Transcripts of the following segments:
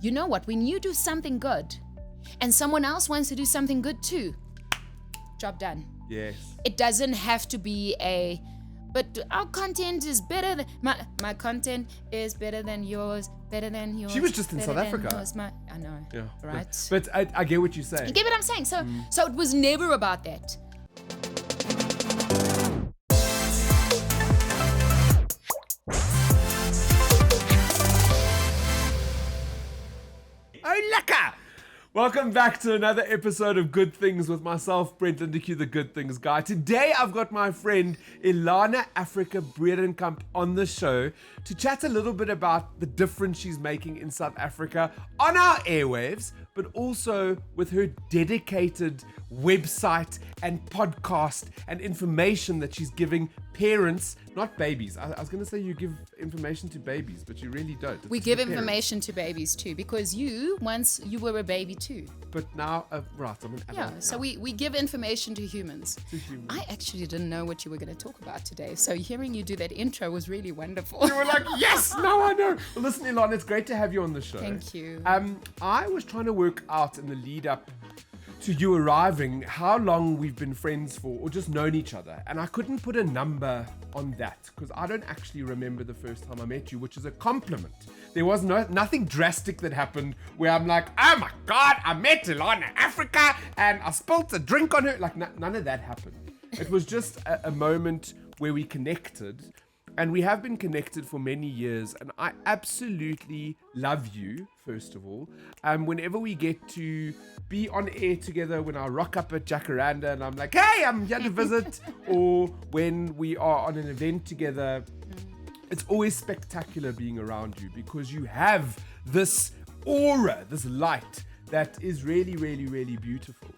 you know what? When you do something good and someone else wants to do something good too, job done. Yes. It doesn't have to be but our content is better than my content is better than yours, better than yours. She was just in South Africa. I know. Yeah. Right. But I get what you're saying. You get what I'm saying? So it was never about that. Oh, lekker! Welcome back to another episode of Good Things with myself, Brent Lindeque, the Good Things guy. Today I've got my friend Elana Afrika-Bredenkamp on the show to chat a little bit about the difference she's making in South Africa on our airwaves, but also with her dedicated website and podcast and information that she's giving parents, not babies. I was going to say you give information to babies, but you really don't. We give information to babies too, because once you were a baby too. But now, right, I'm an adult. Yeah, so we give information to humans. I actually didn't know what you were going to talk about today, so hearing you do that intro was really wonderful. You were like, yes, now I know. Well, listen, Elana, it's great to have you on the show. Thank you. I was trying to work out in the lead up to you arriving how long we've been friends for or just known each other, and I couldn't put a number on that because I don't actually remember the first time I met you, which is a compliment. There was nothing drastic that happened where I'm like, oh my god, I met Elana Afrika and I spilt a drink on her. Like none of that happened. It was just a moment where we connected, and we have been connected for many years, and I absolutely love you, first of all. Whenever we get to be on air together, when I rock up at Jacaranda and I'm like, hey, I'm here to visit, or when we are on an event together, it's always spectacular being around you because you have this aura, this light that is really, really, really beautiful.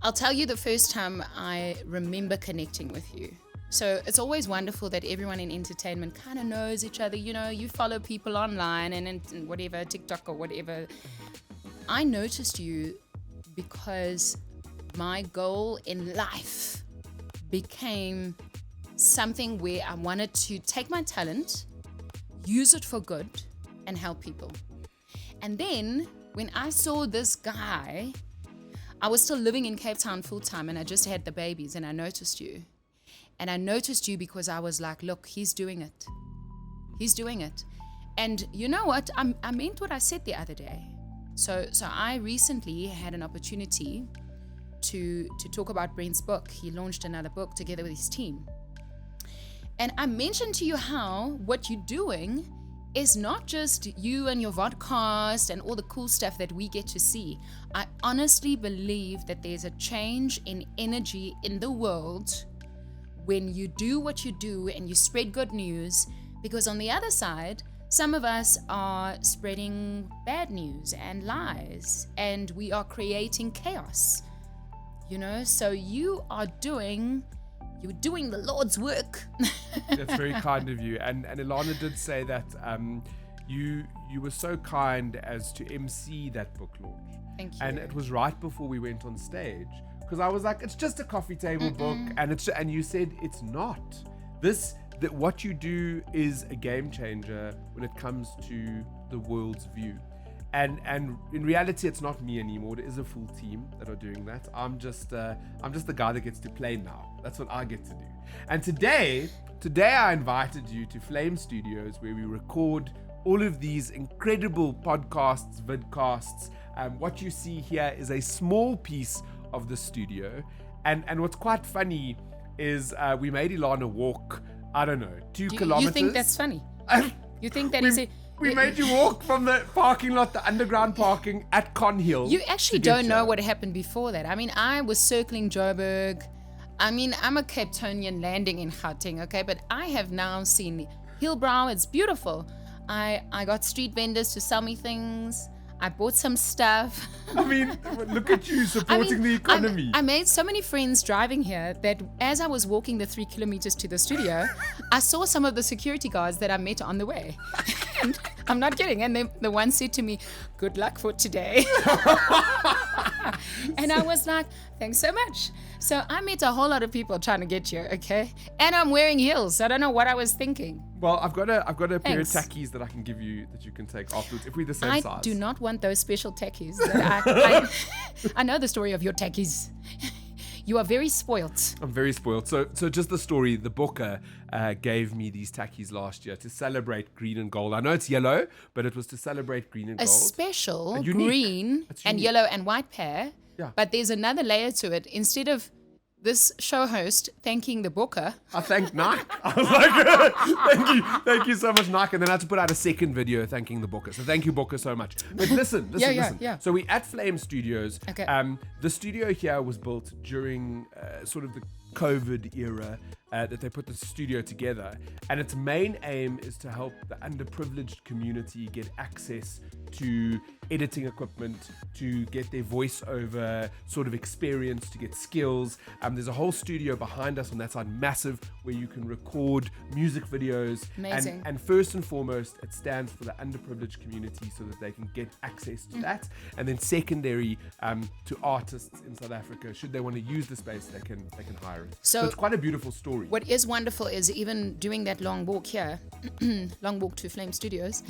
I'll tell you the first time I remember connecting with you. So it's always wonderful that everyone in entertainment kind of knows each other. You know, you follow people online and whatever, TikTok or whatever. I noticed you because my goal in life became something where I wanted to take my talent, use it for good, and help people. And then when I saw this guy, I was still living in Cape Town full time and I just had the babies, and I noticed you. And I noticed you because I was like, look, he's doing it. He's doing it. And you know what? I meant what I said the other day. So I recently had an opportunity to talk about Brent's book. He launched another book together with his team. And I mentioned to you how what you're doing is not just you and your vodcast and all the cool stuff that we get to see. I honestly believe that there's a change in energy in the world when you do what you do and you spread good news, because on the other side, some of us are spreading bad news and lies, and we are creating chaos, you know? So you're doing the Lord's work. That's very kind of you. And Elana did say that you were so kind as to MC that book launch. Thank you. And it was right before we went on stage. Because I was like, it's just a coffee table book, and you said it's not. That what you do is a game changer when it comes to the world's view. And in reality, it's not me anymore. There is a full team that are doing that. I'm just the guy that gets to play now. That's what I get to do. And today I invited you to Flame Studios, where we record all of these incredible podcasts, vidcasts. What you see here is a small piece of the studio, and what's quite funny is we made Elana walk, I don't know, 2 kilometers. You think that's funny? You think that we made you walk from the parking lot, the underground parking at Conhill. You actually don't know what happened before that. I mean, I was circling Joburg. I mean, I'm a Cape Townian landing in Gauteng, okay? But I have now seen Hillbrow. It's beautiful. I got street vendors to sell me things. I bought some stuff. I mean, look at you supporting the economy. I made so many friends driving here that as I was walking the 3 kilometers to the studio, I saw some of the security guards that I met on the way. I'm not kidding. And the one said to me, "Good luck for today." And I was like, "Thanks so much." So I met a whole lot of people trying to get here, okay? And I'm wearing heels. I don't know what I was thinking. Well, I've got a pair of Thanks. tackies that I can give you that you can take afterwards if we're the same I size. do not want those special tackies. I know the story of your tackies. You are very spoilt. I'm very spoiled. So just the story. The booker gave me these tackies last year to celebrate green and gold. I know it's yellow, but it was to celebrate green and A gold. special A unique. green It's and unique. yellow and white pair. Yeah. But there's another layer to it. Instead of this show host thanking the booker, I thanked Nike. I was like, thank you so much, Nike. And then I had to put out a second video thanking the booker. So thank you, booker, so much. But listen. Yeah. So we at Flame Studios. Okay. The studio here was built during sort of the COVID era that they put the studio together. And its main aim is to help the underprivileged community get access to editing equipment, to get their voiceover sort of experience, to get skills. There's a whole studio behind us on that side, massive, where you can record music videos. Amazing. And first and foremost, it stands for the underprivileged community so that they can get access to that. And then secondary to artists in South Africa, should they want to use the space, they can hire it. So it's quite a beautiful story. what is wonderful is even doing that long walk here, long walk to Flame Studios,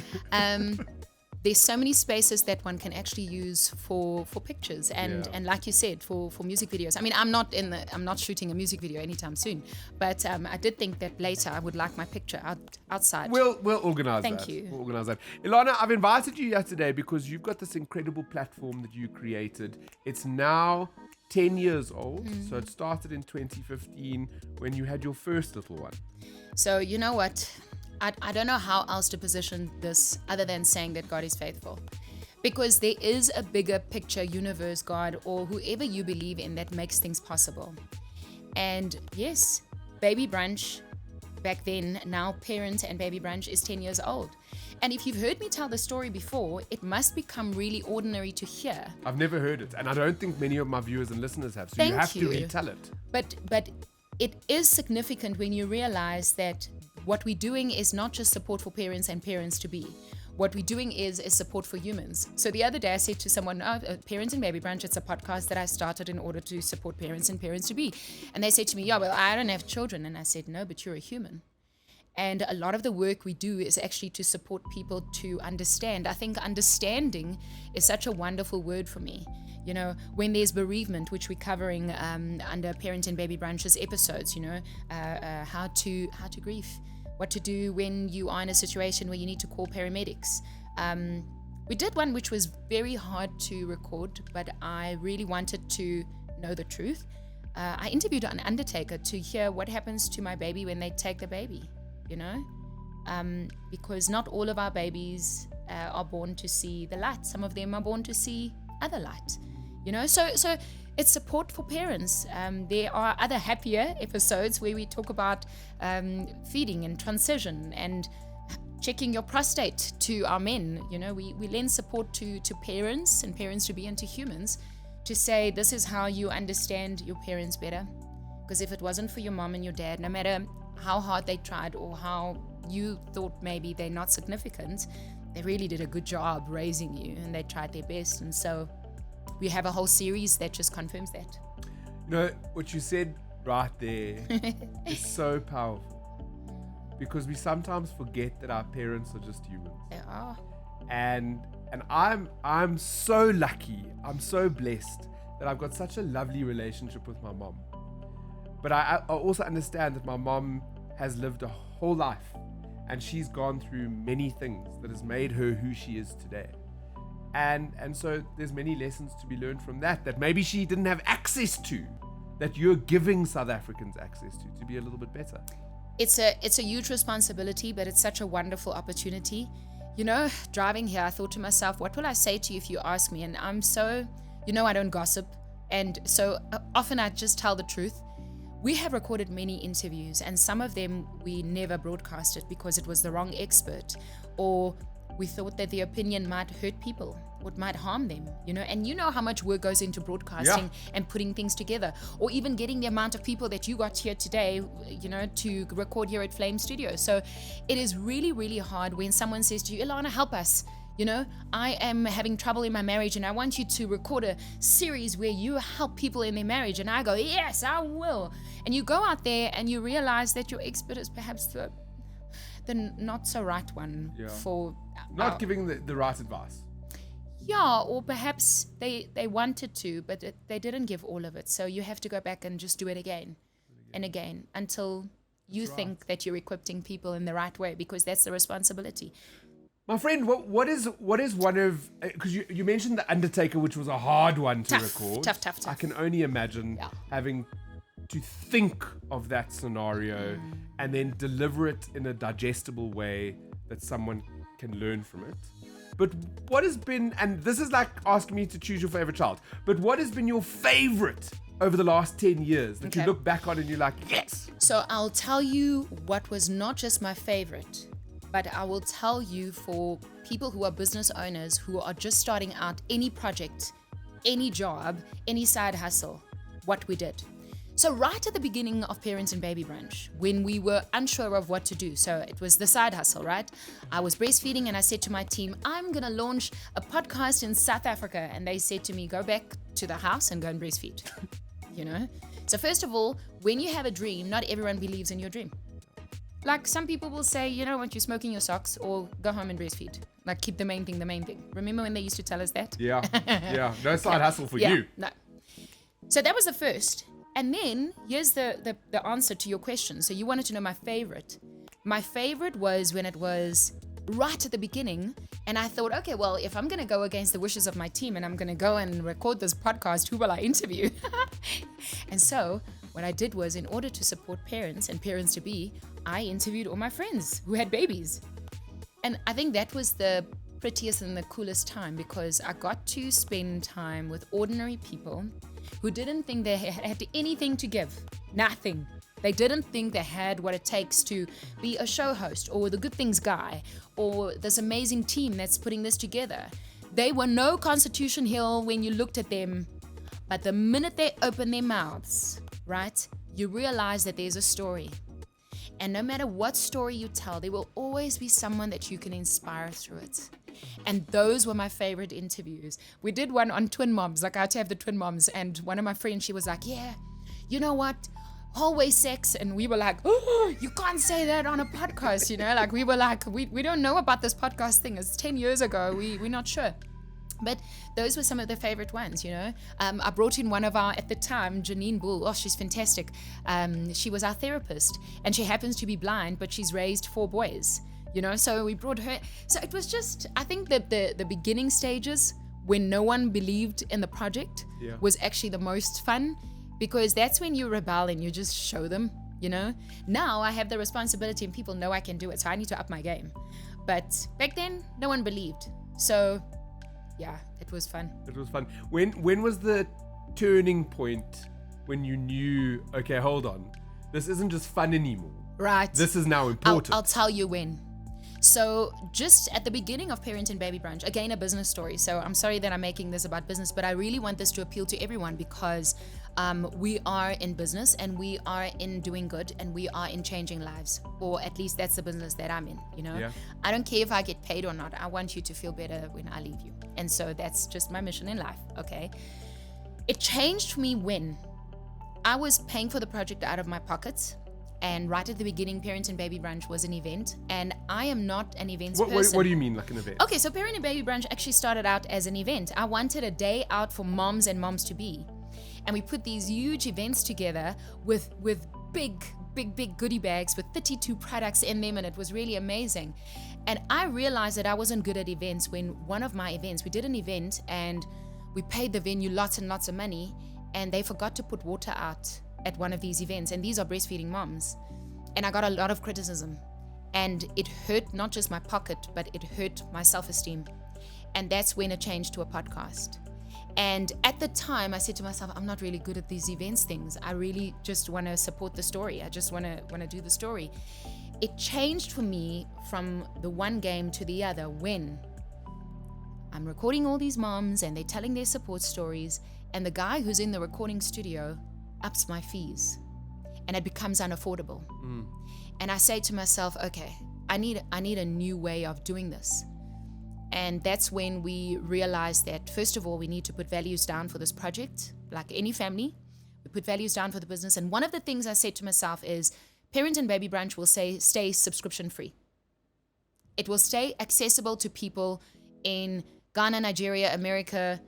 there's so many spaces that one can actually use for pictures and like you said, for music videos. I mean, I'm not shooting a music video anytime soon, but I did think that later I would like my picture outside. We'll organize that. Thank you. We'll organize that. Elana, I've invited you here today because you've got this incredible platform that you created. It's now 10 years old. So it started in 2015 when you had your first little one. So you know what? I don't know how else to position this other than saying that God is faithful. Because there is a bigger picture, universe, God, or whoever you believe in that makes things possible. And yes, Baby Brunch, back then, now Parent and Baby Brunch is 10 years old. And if you've heard me tell the story before, it must become really ordinary to hear. I've never heard it, and I don't think many of my viewers and listeners have. So Thank you have you. to retell it. But it is significant when you realize that what we're doing is not just support for parents and parents to be. What we're doing is support for humans. So the other day I said to someone, Parents and Baby Brunch, it's a podcast that I started in order to support parents and parents to be. And they said to me, yeah, well, I don't have children. And I said, no, but you're a human. And a lot of the work we do is actually to support people to understand. I think understanding is such a wonderful word for me. You know, when there's bereavement, which we're covering under Parent and Baby Brunch's episodes, you know, how to grieve, what to do when you are in a situation where you need to call paramedics. We did one which was very hard to record, but I really wanted to know the truth. I interviewed an undertaker to hear what happens to my baby when they take the baby, you know, because not all of our babies are born to see the light. Some of them are born to see other light, you know, so it's support for parents. There are other happier episodes where we talk about feeding and transition and checking your prostate to our men. You know, we lend support to parents and parents to be and to humans to say this is how you understand your parents better. Because if it wasn't for your mom and your dad, no matter how hard they tried or how you thought maybe they're not significant, they really did a good job raising you and they tried their best. And so we have a whole series that just confirms that. You know, what you said right there is so powerful. Because we sometimes forget that our parents are just humans. They are. And I'm so lucky, I'm so blessed that I've got such a lovely relationship with my mom. But I also understand that my mom has lived a whole life and she's gone through many things that has made her who she is today. And so there's many lessons to be learned from that maybe she didn't have access to, that you're giving South Africans access to be a little bit better. It's a huge responsibility, but it's such a wonderful opportunity. You know, driving here, I thought to myself, what will I say to you if you ask me? And I'm so, you know, I don't gossip. And so often I just tell the truth. We have recorded many interviews and some of them we never broadcasted because it was the wrong expert or we thought that the opinion might hurt people, or it might harm them, and you know how much work goes into broadcasting and putting things together, or even getting the amount of people that you got here today, to record here at Flame Studio. So it is really, really hard when someone says to you, Elana, help us. I am having trouble in my marriage and I want you to record a series where you help people in their marriage. And I go, yes, I will. And you go out there and you realize that your expert is perhaps the not so right one for not giving the right advice. Yeah, or perhaps they wanted to, but they didn't give all of it. So you have to go back and just do it again and again until you think that you're equipping people in the right way, because that's the responsibility. My friend, what is one of, because you mentioned The Undertaker, which was a hard one to record. Tough. I can only imagine having to think of that scenario and then deliver it in a digestible way that someone can learn from it. But what has been, and this is like asking me to choose your favorite child, but what has been your favorite over the last 10 years that you look back on and you're like, yes? So I'll tell you what was not just my favorite, but I will tell you for people who are business owners who are just starting out any project, any job, any side hustle, what we did. So right at the beginning of Parents and Baby Brunch, when we were unsure of what to do, so it was the side hustle, right? I was breastfeeding and I said to my team, I'm going to launch a podcast in South Africa. And they said to me, go back to the house and go and breastfeed, So first of all, when you have a dream, not everyone believes in your dream. Like some people will say, what, you're smoking your socks, or go home and breastfeed. Like keep the main thing the main thing. Remember when they used to tell us that? Yeah. No side hustle for you. No. So that was the first. And then here's the answer to your question. So you wanted to know my favorite. My favorite was when it was right at the beginning. And I thought, okay, well, if I'm going to go against the wishes of my team and I'm going to go and record this podcast, who will I interview? And so what I did was, in order to support parents and parents to be, I interviewed all my friends who had babies. And I think that was the prettiest and the coolest time, because I got to spend time with ordinary people who didn't think they had anything to give. Nothing. They didn't think they had what it takes to be a show host or the Good Things guy or this amazing team that's putting this together. They were no Constitution Hill when you looked at them, but the minute they opened their mouths, right, you realize that there's a story. And no matter what story you tell, there will always be someone that you can inspire through it. And those were my favorite interviews. We did one on twin moms, like I had to have the twin moms. And one of my friends, she was like, yeah, you know what? Hallway sex. And we were like, oh, you can't say that on a podcast, Like we were like, we don't know about this podcast thing. It's 10 years ago. We're not sure. But those were some of the favorite ones, I brought in one of our, at the time, Janine Bull. Oh, she's fantastic. She was our therapist, and she happens to be blind, but she's raised 4 boys, So we brought her. So it was just, I think that the beginning stages, when no one believed in the project, was actually the most fun, because that's when you rebel and you just show them, Now I have the responsibility and people know I can do it, so I need to up my game. But back then, no one believed. So yeah, it was fun. It was fun. When was the turning point when you knew, okay, hold on, this isn't just fun anymore? Right. This is now important. I'll tell you when. So just at the beginning of Parent and Baby Brunch, again, a business story. So I'm sorry that I'm making this about business, but I really want this to appeal to everyone, because we are in business and we are in doing good and we are in changing lives, or at least that's the business that I'm in, I don't care if I get paid or not. I want you to feel better when I leave you. And so that's just my mission in life, okay? It changed for me when I was paying for the project out of my pockets. And right at the beginning, Parent and Baby Brunch was an event, and I am not an events person. What do you mean, like an event? Okay, so Parent and Baby Brunch actually started out as an event. I wanted a day out for moms and moms-to-be. And we put these huge events together with big goodie bags with 32 products in them, and it was really amazing. And I realized that I wasn't good at events when one of my events, we did an event and we paid the venue lots and lots of money, and they forgot to put water out at one of these events, and these are breastfeeding moms. And I got a lot of criticism, and it hurt not just my pocket, but it hurt my self-esteem. And that's when it changed to a podcast. And at the time I said to myself, I'm not really good at these events things. I really just want to support the story. I just want to do the story. it changed for me from the one game to the other when I'm recording all these moms and they're telling their support stories, and the guy who's in the recording studio ups my fees and it becomes unaffordable. And I say to myself, okay, I need a new way of doing this. And that's when we realized that, first of all, we need to put values down for this project. Like any family, we put values down for the business. And one of the things I said to myself is, Parent and Baby Brunch will stay subscription free. It will stay accessible to people in Ghana, Nigeria, America,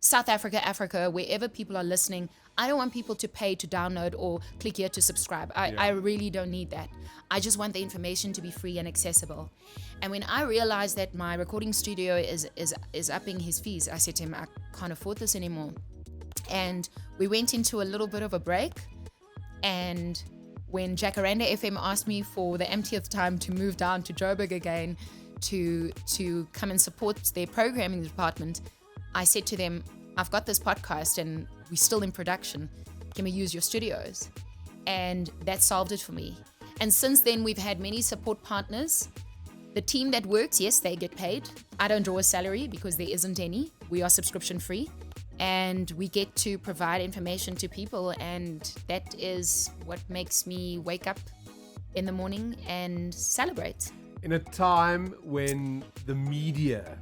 South Africa, Africa, wherever people are listening. I don't want people to pay to download or click here to subscribe. I really don't need that. I just want the information to be free and accessible. And when I realized that my recording studio is upping his fees, I said to him, I can't afford this anymore. And we went into a little bit of a break. And when Jacaranda FM asked me for the 80th time to move down to Joburg again to come and support their programming department, I said to them, I've got this podcast and we're still in production. Can we use your studios? And that solved it for me. And since then, we've had many support partners. The team that works, yes, they get paid. I don't draw a salary because there isn't any. We are subscription free. And we get to provide information to people, and that is what makes me wake up in the morning and celebrate. In a time when the media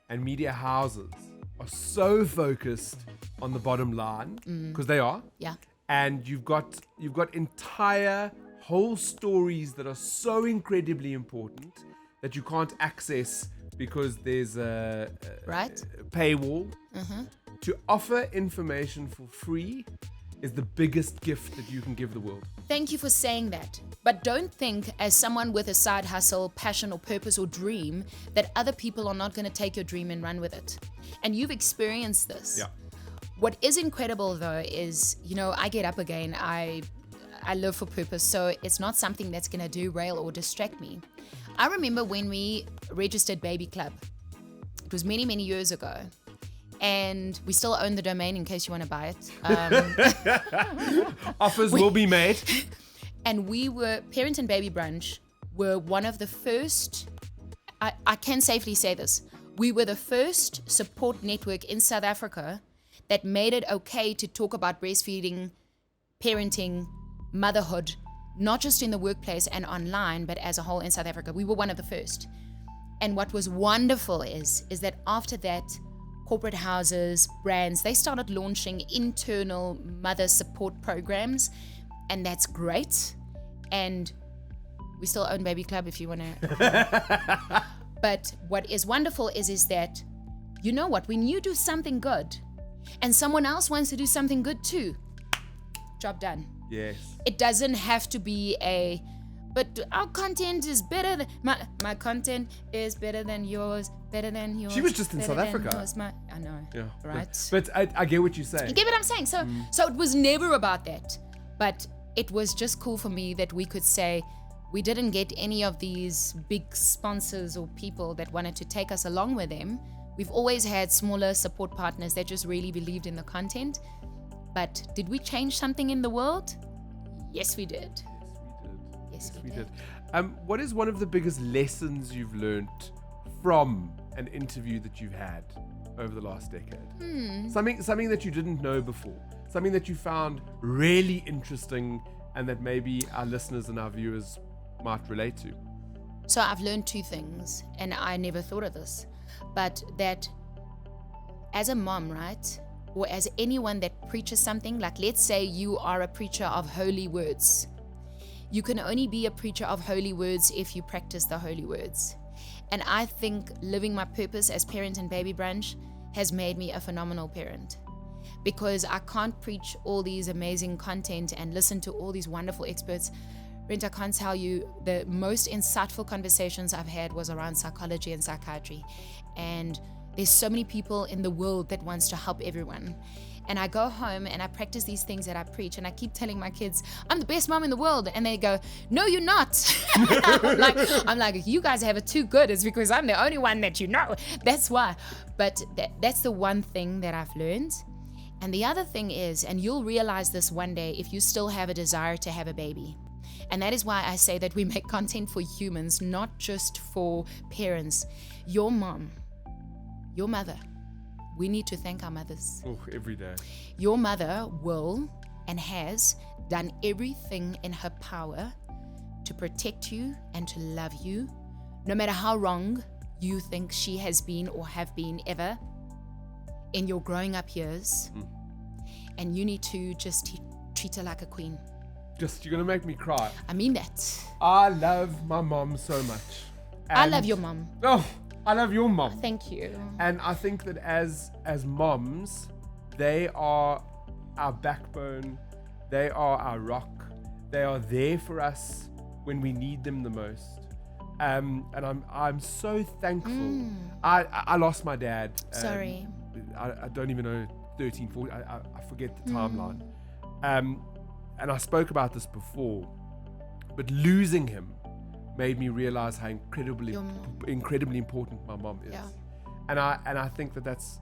and media houses are so focused on the bottom line, because they are, and you've got entire whole stories that are so incredibly important that you can't access because there's a paywall. To offer information for free is the biggest gift that you can give the world. Thank you for saying that. But don't think, as someone with a side hustle, passion or purpose or dream, that other people are not going to take your dream and run with it. And you've experienced this. What is incredible though is, I get up again. I live for purpose. So it's not something that's going to derail or distract me. I remember when we registered Baby Club. It was many, many years ago. And we still own the domain in case you want to buy it. Offers will be made. And we were, Parent and Baby Brunch were one of the first, I can safely say this, we were the first support network in South Africa that made it okay to talk about breastfeeding, parenting, motherhood, not just in the workplace and online, but as a whole in South Africa. We were one of the first. And what was wonderful is that after that, corporate houses, brands, they started launching internal mother support programs, and that's great. And we still own Baby Club if you want to. But what is wonderful is that, you know what, when you do something good and someone else wants to do something good too, job done. Yes. It doesn't have to be but our content is better than my content is better than yours, better than yours. She was just in South Africa. I know. Yeah. Right. But I get what you're saying. You get what I'm saying? So it was never about that. But it was just cool for me that we could say we didn't get any of these big sponsors or people that wanted to take us along with them. We've always had smaller support partners that just really believed in the content. But did we change something in the world? Yes, we did. Yes, we did. What is one of the biggest lessons you've learned from an interview that you've had over the last decade? Something that you didn't know before. Something that you found really interesting and that maybe our listeners and our viewers might relate to. So I've learned two things, and I never thought of this, but that as a mom, right, or as anyone that preaches something, like let's say you are a preacher of holy words. You can only be a preacher of holy words if you practice the holy words. And I think living my purpose as Parent and Baby Brunch has made me a phenomenal parent, because I can't preach all these amazing content and listen to all these wonderful experts. Brent, I can't tell you, the most insightful conversations I've had was around psychology and psychiatry. And there's so many people in the world that wants to help everyone. And I go home and I practice these things that I preach, and I keep telling my kids, I'm the best mom in the world. And they go, no, you're not. I'm like, you guys have it too good. It's because I'm the only one that you know. That's why. But that's the one thing that I've learned. And the other thing is, and you'll realize this one day if you still have a desire to have a baby, And that is why I say that we make content for humans, not just for parents. Your mom, your mother, we need to thank our mothers. Oh, every day. Your mother will and has done everything in her power to protect you and to love you, no matter how wrong you think she has been or have been ever in your growing up years. And you need to just treat her like a queen. You're going to make me cry. I mean that. I love my mom so much. I love your mom. Oh, I love your mom. Thank you. And I think that as moms, they are our backbone. They are our rock. They are there for us when we need them the most. And I'm so thankful. I lost my dad. Sorry. I don't even know, 13, 14. I forget the timeline. And I spoke about this before, but losing him made me realize how incredibly important my mom is. Yeah. And I think that's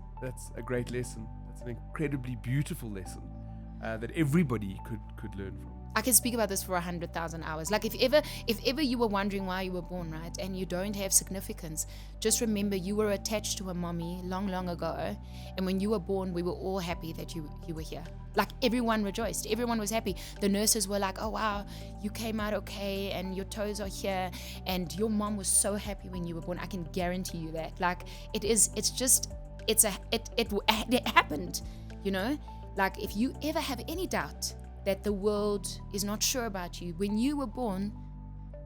a great lesson. That's an incredibly beautiful lesson that everybody could learn from. I can speak about this for 100,000 hours. Like if ever you were wondering why you were born, right, and you don't have significance, just remember you were attached to a mommy long, long ago. And when you were born, we were all happy that you were here. Like everyone rejoiced. Everyone was happy. The nurses were like, oh, wow, you came out okay and your toes are here. And your mom was so happy when you were born. I can guarantee you that. Like it happened, you know? Like if you ever have any doubt that the world is not sure about you, when you were born,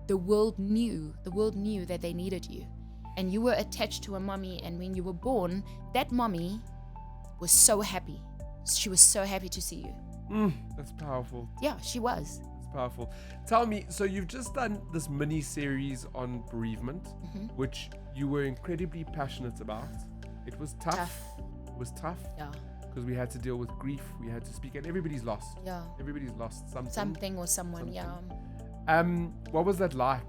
the world knew that they needed you. And you were attached to a mommy, and when you were born, that mommy was so happy. She was so happy to see you. That's powerful. Yeah, she was. It's powerful. Tell me, so you've just done this mini series on bereavement, which you were incredibly passionate about. It was tough. It was tough. Yeah. Because we had to deal with grief, we had to speak, and everybody's lost. Yeah. Everybody's lost something. Something or someone, yeah. What was that like,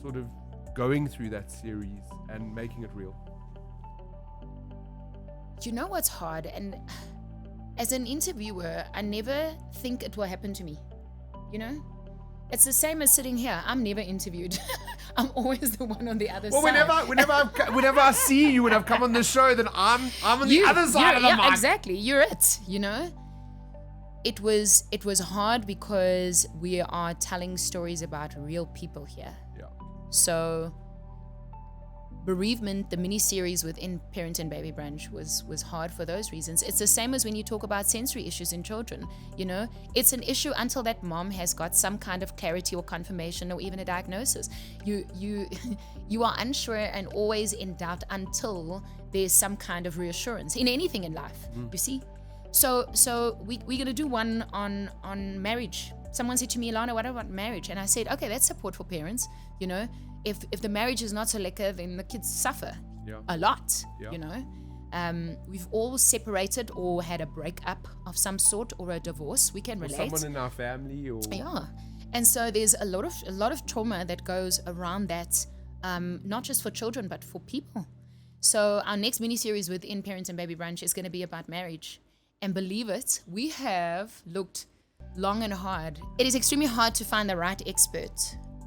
sort of going through that series and making it real? You know what's hard? And as an interviewer, I never think it will happen to me. You know? It's the same as sitting here. I'm never interviewed. I'm always the one on the other side. Whenever I see you when I've come on the show, then I'm on the other side of the mic. Exactly. You're it. You know. It was hard because we are telling stories about real people here. Yeah. So bereavement, the mini-series within Parent and Baby Branch was hard for those reasons. It's the same as when you talk about sensory issues in children. You know, it's an issue until that mom has got some kind of clarity or confirmation or even a diagnosis. You are unsure and always in doubt until there's some kind of reassurance in anything in life. You see? So we're gonna do one on marriage. Someone said to me, Elana, what about marriage? And I said, okay, that's support for parents. You know, if the marriage is not so lekker, then the kids suffer a lot. You know, we've all separated or had a breakup of some sort or a divorce. We can relate. Someone in our family, or and so there's a lot of trauma that goes around that, not just for children but for people. So our next mini series within Parents and Baby Branch is going to be about marriage. And believe it, we have looked long and hard. It is extremely hard to find the right expert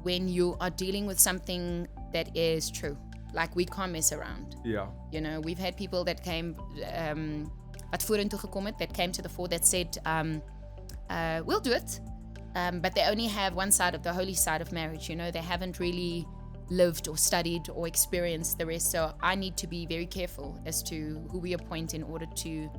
when you are dealing with something that is true. Like, we can't mess around. Yeah. You know, we've had people that came, wat vorentoe gekom het, that came to the fore that said, we'll do it. But they only have one side of the holy side of marriage. You know, they haven't really lived or studied or experienced the rest. So I need to be very careful as to who we appoint in order to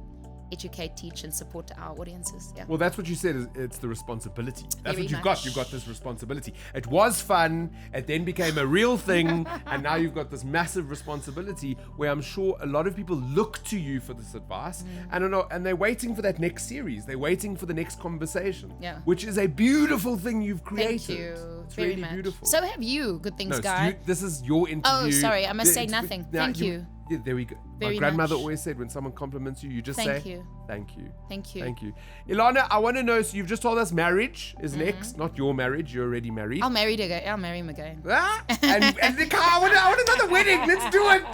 educate, teach, and support our audiences. Yeah. Well, that's what you said. It's the responsibility. That's Very what you've much. got. You've got this responsibility. It was fun. It then became a real thing, and now you've got this massive responsibility where I'm sure a lot of people look to you for this advice, and they're waiting for that next series. They're waiting for the next conversation. Yeah. Which is a beautiful thing you've created. Thank you. It's very really much. beautiful. So have you. Good things, No, guy. this is your interview. Oh, sorry. I must say nothing. Thank you. Yeah, there we go. Very My grandmother much. always said, when someone compliments you, you just Thank say, you. Thank you. Thank you. Thank you. Elana, I want to know, so you've just told us marriage is next, not your marriage, you're already married. I'll marry him again. Ah? and the car, I want another wedding, let's do it.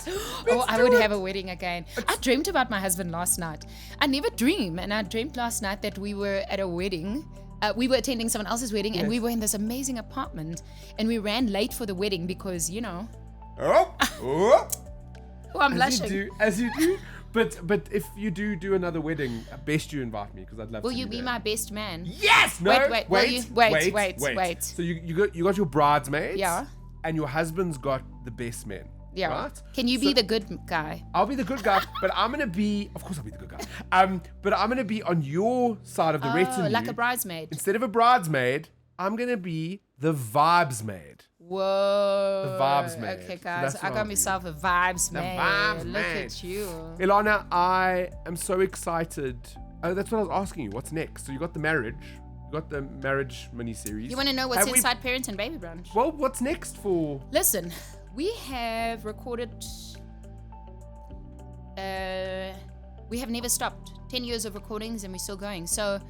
I would have a wedding again. I dreamt about my husband last night. I never dream, and I dreamt last night that we were at a wedding We were attending someone else's wedding, and we were in this amazing apartment, and we ran late for the wedding because, Oh, I'm blushing. As you do. But if you do another wedding, best you invite me, because I'd love to. Will you be my best man? Yes. No. Wait. So you got your bridesmaids. Yeah. And your husband's got the best men. Yeah. Right? Can you be the good guy? I'll be the good guy, but I'm gonna be. Of course, I'll be the good guy. But I'm gonna be on your side of the retinue. Like a bridesmaid. Instead of a bridesmaid, I'm gonna be the vibes maid. Whoa. The vibes maid. Okay, guys, So I got myself a vibes maid. vibes Look maid. at you. Elana, I am so excited. Oh, that's what I was asking you. What's next? So you got the marriage. You got the marriage mini-series. You want to know what's inside Parent and Baby Brunch? Well, what's next for... Listen, we have recorded... we have never stopped. 10 years of recordings and we're still going. So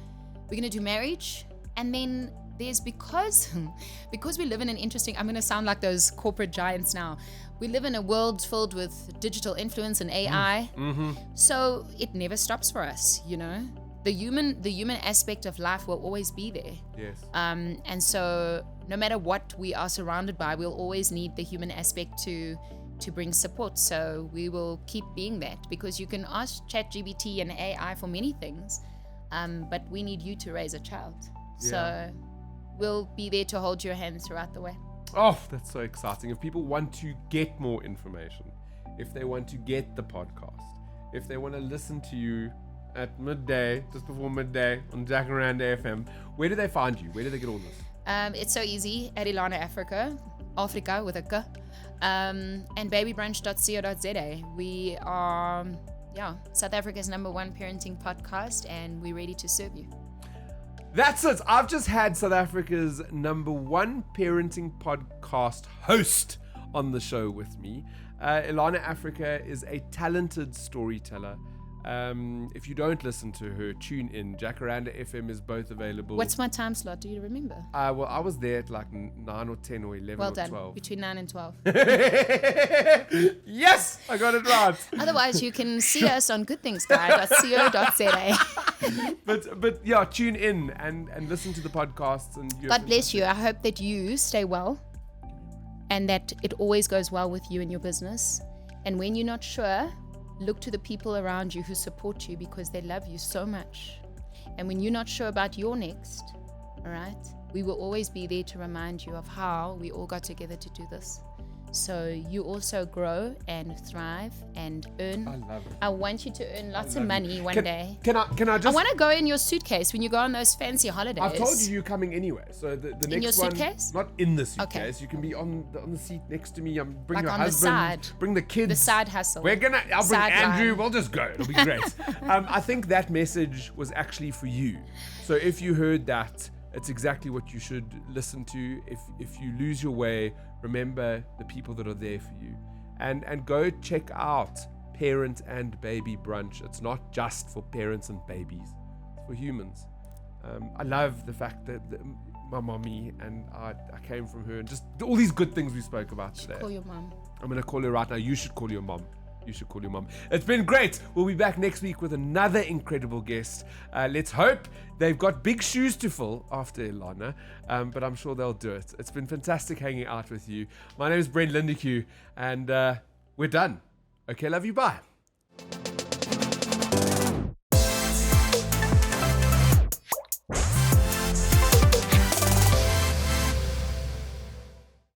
we're going to do marriage. And then there's because we live in an interesting... I'm going to sound like those corporate giants now. We live in a world filled with digital influence and AI. Mm-hmm. So it never stops for us, The human aspect of life will always be there. Yes. And so no matter what we are surrounded by, we'll always need the human aspect to bring support. So we will keep being that, because you can ask ChatGPT and AI for many things, but we need you to raise a child. Yeah. So we'll be there to hold your hand throughout the way. Oh, that's so exciting. If people want to get more information, if they want to get the podcast, if they want to listen to you at midday, just before midday on Jacaranda FM, where do they find you? Where do they get all this? It's so easy at Elana Afrika with a K, and babybrunch.co.za. We are, South Africa's #1 parenting podcast, and we're ready to serve you. That's it. I've just had South Africa's #1 parenting podcast host on the show with me. Elana Afrika is a talented storyteller. If you don't listen to her, tune in. Jacaranda FM is both available. What's my time slot? Do you remember? Well, I was there at like 9 or 10 or 11 well or done. 12. Between 9 and 12. Yes, I got it right. Otherwise, you can see us on goodthingsguy.co.za. But yeah, tune in and listen to the podcasts. And God bless you. I hope that you stay well and that it always goes well with you and your business. And when you're not sure, look to the people around you who support you, because they love you so much. And when you're not sure about your next, all right, we will always be there to remind you of how we all got together to do this. So you also grow and thrive and earn. I love it. I want you to earn lots of money one day. Can I just... I want to go in your suitcase when you go on those fancy holidays. I've told you you're coming anyway. So the next one... In your suitcase? Not in the suitcase. Okay. You can be on the seat next to me. Bring Like your on the husband. side. Bring the kids. The side hustle. I'll bring Sideline. Andrew. We'll just go. It'll be great. I think that message was actually for you. So if you heard that, it's exactly what you should listen to. If you lose your way, remember the people that are there for you. And go check out Parent and Baby Brunch. It's not just for parents and babies. It's for humans. I love the fact that my mommy and I came from her, and just all these good things we spoke about today. Call your mom. I'm going to call her right now. You should call your mom. You should call your mom. It's been great. We'll be back next week with another incredible guest. Let's hope they've got big shoes to fill after Elana, but I'm sure they'll do it. It's been fantastic hanging out with you. My name is Brent Lindeque, and we're done. Okay, love you. Bye.